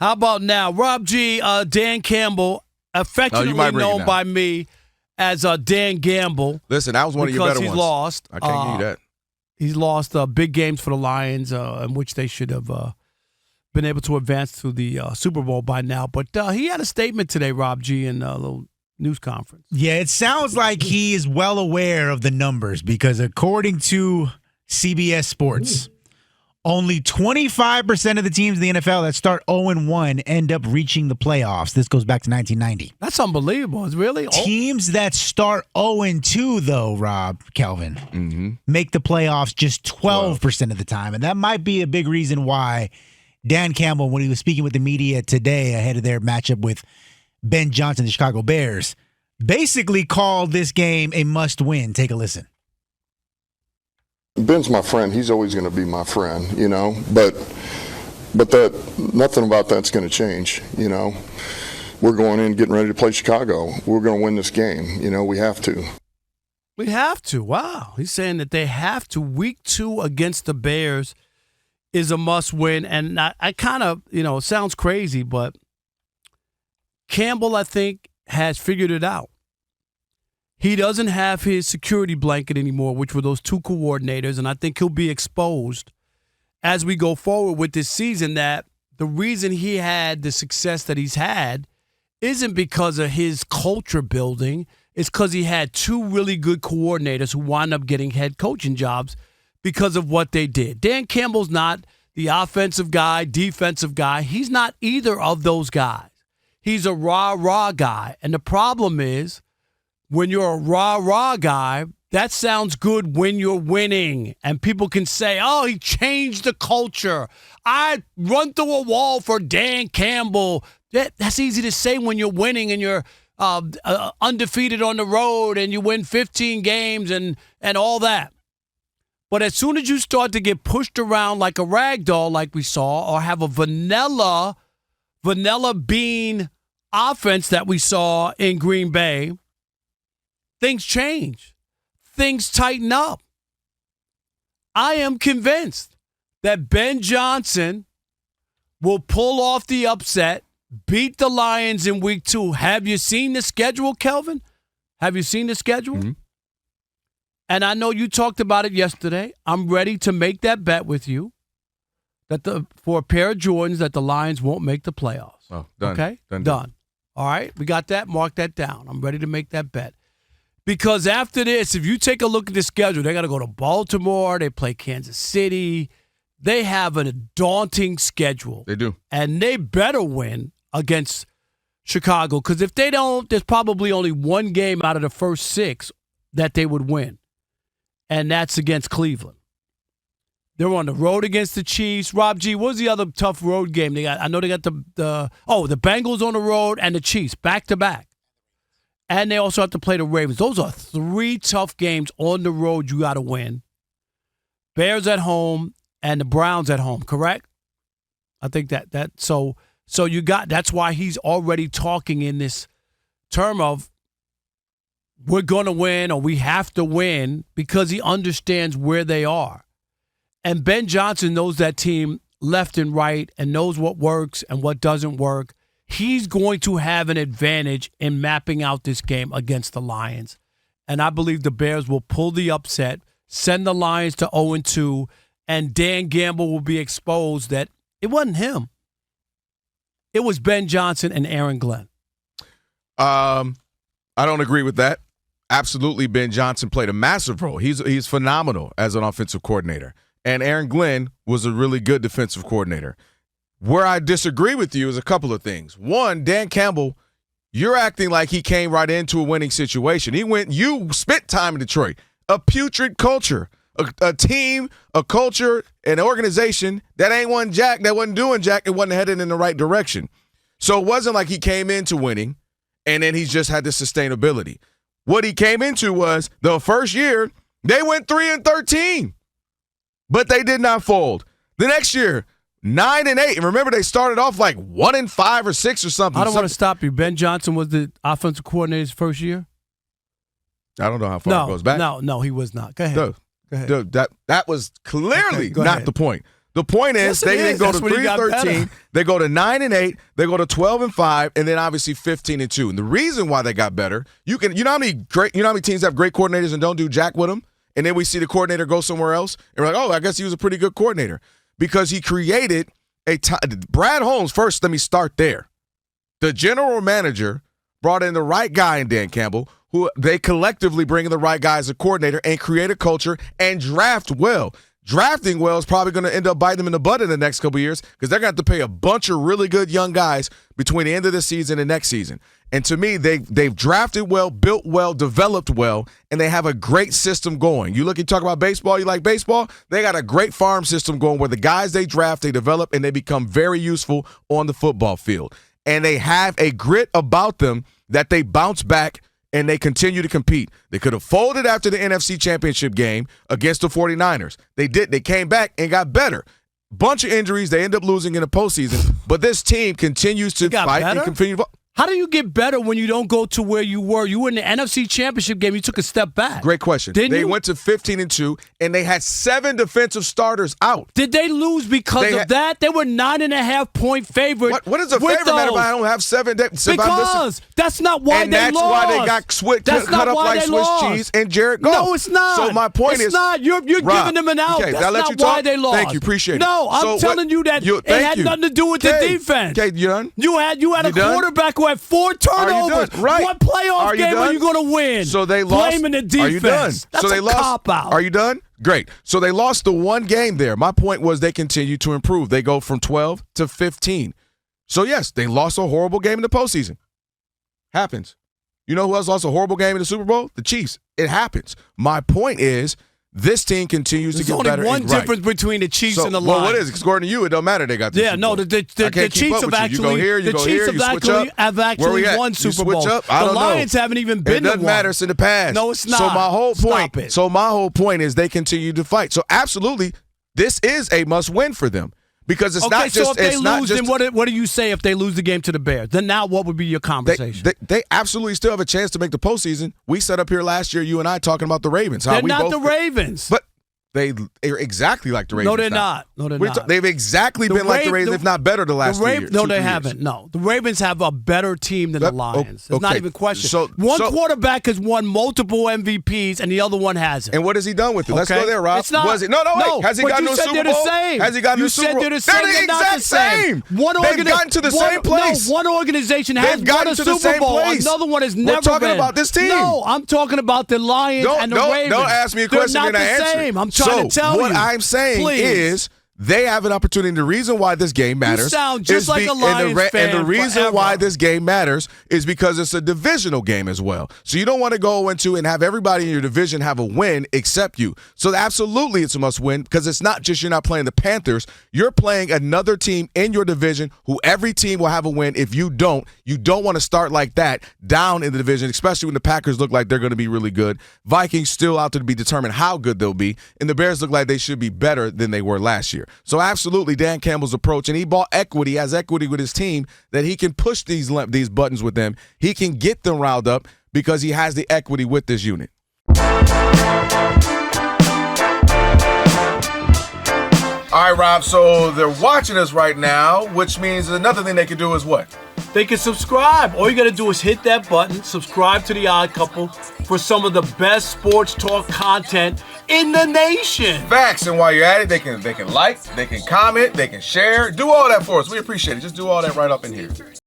How about now? Rob G, Dan Campbell, affectionately known by me as Dan Gamble. Listen, that was one of your better ones. Because he's lost. I can't give you that. He's lost big games for the Lions, in which they should have been able to advance to the Super Bowl by now. But he had a statement today, Rob G, in a little news conference. Yeah, it sounds like he is well aware of the numbers because according to CBS Sports, only 25% of the teams in the NFL that start 0-1 end up reaching the playoffs. This goes back to 1990. That's unbelievable. It's really teams that start 0-2, though, Rob, Kelvin, make the playoffs just 12% of the time. And that might be a big reason why Dan Campbell, when he was speaking with the media today ahead of their matchup with Ben Johnson, the Chicago Bears, basically called this game a must-win. Take a listen. Ben's my friend. He's always going to be my friend, but that nothing about that's going to change, We're going in getting ready to play Chicago. We're going to win this game. We have to. We have to. Wow. He's saying that they have to. Week 2 against the Bears is a must-win. And I kind of, it sounds crazy, but Campbell, I think, has figured it out. He doesn't have his security blanket anymore, which were those 2 coordinators, and I think he'll be exposed as we go forward with this season that the reason he had the success that he's had isn't because of his culture building. It's because he had 2 really good coordinators who wound up getting head coaching jobs because of what they did. Dan Campbell's not the offensive guy, defensive guy. He's not either of those guys. He's a rah-rah guy, and the problem is, when you're a rah-rah guy, that sounds good when you're winning. And people can say, oh, he changed the culture. I run through a wall for Dan Campbell. That's easy to say when you're winning and you're undefeated on the road and you win 15 games and all that. But as soon as you start to get pushed around like a rag doll like we saw, or have a vanilla bean offense that we saw in Green Bay, things change. Things tighten up. I am convinced that Ben Johnson will pull off the upset, beat the Lions in week 2. Have you seen the schedule, Kelvin? Have you seen the schedule? Mm-hmm. And I know you talked about it yesterday. I'm ready to make that bet with you that for a pair of Jordans that the Lions won't make the playoffs. Oh, done. Okay? Done. All right, we got that. Mark that down. I'm ready to make that bet. Because after this, if you take a look at the schedule, they got to go to Baltimore. They play Kansas City. They have a daunting schedule. They do. And they better win against Chicago. Because if they don't, there's probably only one game out of the first 6 that they would win. And that's against Cleveland. They're on the road against the Chiefs. Rob G, what was the other tough road game they got? I know they got the Bengals on the road and the Chiefs back-to-back. And they also have to play the Ravens. Those are 3 tough games on the road you got to win. Bears at home and the Browns at home, correct? I think so you got, that's why he's already talking in this term of we're going to win or we have to win, because he understands where they are. And Ben Johnson knows that team left and right and knows what works and what doesn't work. He's going to have an advantage in mapping out this game against the Lions. And I believe the Bears will pull the upset, send the Lions to 0-2, and Dan Campbell will be exposed that it wasn't him. It was Ben Johnson and Aaron Glenn. I don't agree with that. Absolutely, Ben Johnson played a massive role. He's phenomenal as an offensive coordinator. And Aaron Glenn was a really good defensive coordinator. Where I disagree with you is a couple of things. One, Dan Campbell, you're acting like he came right into a winning situation. You spent time in Detroit. A putrid culture, a team, a culture, an organization that ain't won jack, that wasn't doing jack, it wasn't headed in the right direction. So it wasn't like he came into winning and then he's just had this sustainability. What he came into was the first year, they went 3-13, but they did not fold. The next year, 9-8. And remember, they started off like 1-5 or 6 or something. I don't want to stop you. Ben Johnson was the offensive coordinator's first year? I don't know how far it goes back. No, he was not. Go ahead. Dude, that was clearly not the point. The point is, they didn't go to 3-13. They go to 9-8. They go to 12-5, and then obviously 15-2. And the reason why they got better, you know how many teams have great coordinators and don't do jack with them, and then we see the coordinator go somewhere else, and we're like, oh, I guess he was a pretty good coordinator because he created Brad Holmes. First, let me start there. The general manager brought in the right guy in Dan Campbell, who they collectively bring in the right guy as a coordinator and create a culture and draft well. Drafting well is probably going to end up biting them in the butt in the next couple of years because they're going to have to pay a bunch of really good young guys between the end of the season and next season. And to me, they've drafted well, built well, developed well, and they have a great system going. You talk about baseball, you like baseball? They got a great farm system going where the guys they draft, they develop, and they become very useful on the football field. And they have a grit about them that they bounce back and they continue to compete. They could have folded after the NFC Championship game against the 49ers. They did. They came back and got better. Bunch of injuries. They end up losing in the postseason. But this team continues to fight and continue to. How do you get better when you don't go to where you were? You were in the NFC Championship game. You took a step back. Great question. They went to 15-2, and they had 7 defensive starters out. Did they lose because of that? They were 9.5-point favorite. What is a favorite matter if I don't have 7? Because that's not why and they that's lost. Why they got cut up like Swiss cheese and Jared Goff. No, it's not. So my point is, it's not. You're giving them an out. Okay, that's not why they lost. Thank you. Appreciate it. No, I'm telling you that it had nothing to do with the defense. Okay, you done? You had a quarterback who had 4 turnovers. Right. What playoff game are you going to win? So they lost. Blaming the defense. Are you done? That's so they a cop-out. Are you done? Great. So they lost the one game there. My point was they continue to improve. They go from 12 to 15. So, yes, they lost a horrible game in the postseason. Happens. You know who else lost a horrible game in the Super Bowl? The Chiefs. It happens. My point is, this team continues to get better. There's only one difference between the Chiefs and the Lions. Well, what is it? According to you, it don't matter. They got the Super Bowl. The Chiefs have actually. Won Super Bowl. The Lions haven't even been. It doesn't matter. It's in the past. No, it's not. So my whole point is they continue to fight. So absolutely, this is a must-win for them. Because it's not just. So if they lose, then what do you say if they lose the game to the Bears? Then now what would be your conversation? They absolutely still have a chance to make the postseason. We set up here last year, you and I, talking about the Ravens. They're not the Ravens. But they're exactly like the Ravens. No, they're not. No, they're not. They've exactly been like the Ravens, if not better, the last 2 years. No, they haven't. No. The Ravens have a better team than the Lions. It's not even a question. One quarterback has won multiple MVPs, and the other one hasn't. And what has he done with it? Let's go there, Rob. It's not. No. Has he gotten to a Super Bowl? Has he gotten to a Super Bowl? They're the same. They're the exact same. They've gotten to the same place. No, one organization has won a Super Bowl. Another one has never been. We're talking about this team. No, I'm talking about the Lions and the Ravens. Don't ask me a question and I answer. They're not the same. I'm trying to tell you. I'm saying is they have an opportunity. The reason why this game matters. You sound just like a Lions fan. And the reason why this game matters is because it's a divisional game as well. So you don't want to go into and have everybody in your division have a win except you. So absolutely it's a must win because it's not just you're not playing the Panthers. You're playing another team in your division who every team will have a win. If you don't want to start like that down in the division, especially when the Packers look like they're going to be really good. Vikings still out to be determined how good they'll be. And the Bears look like they should be better than they were last year. So absolutely Dan Campbell's approach, and he bought equity, has equity with his team, that he can push these buttons with them. He can get them riled up because he has the equity with this unit. All right, Rob, so they're watching us right now, which means another thing they can do is what? They can subscribe. All you got to do is hit that button, subscribe to The Odd Couple for some of the best sports talk content in the nation. Facts. And while you're at it, they can like, they can comment, they can share. Do all that for us. We appreciate it. Just do all that right up in here.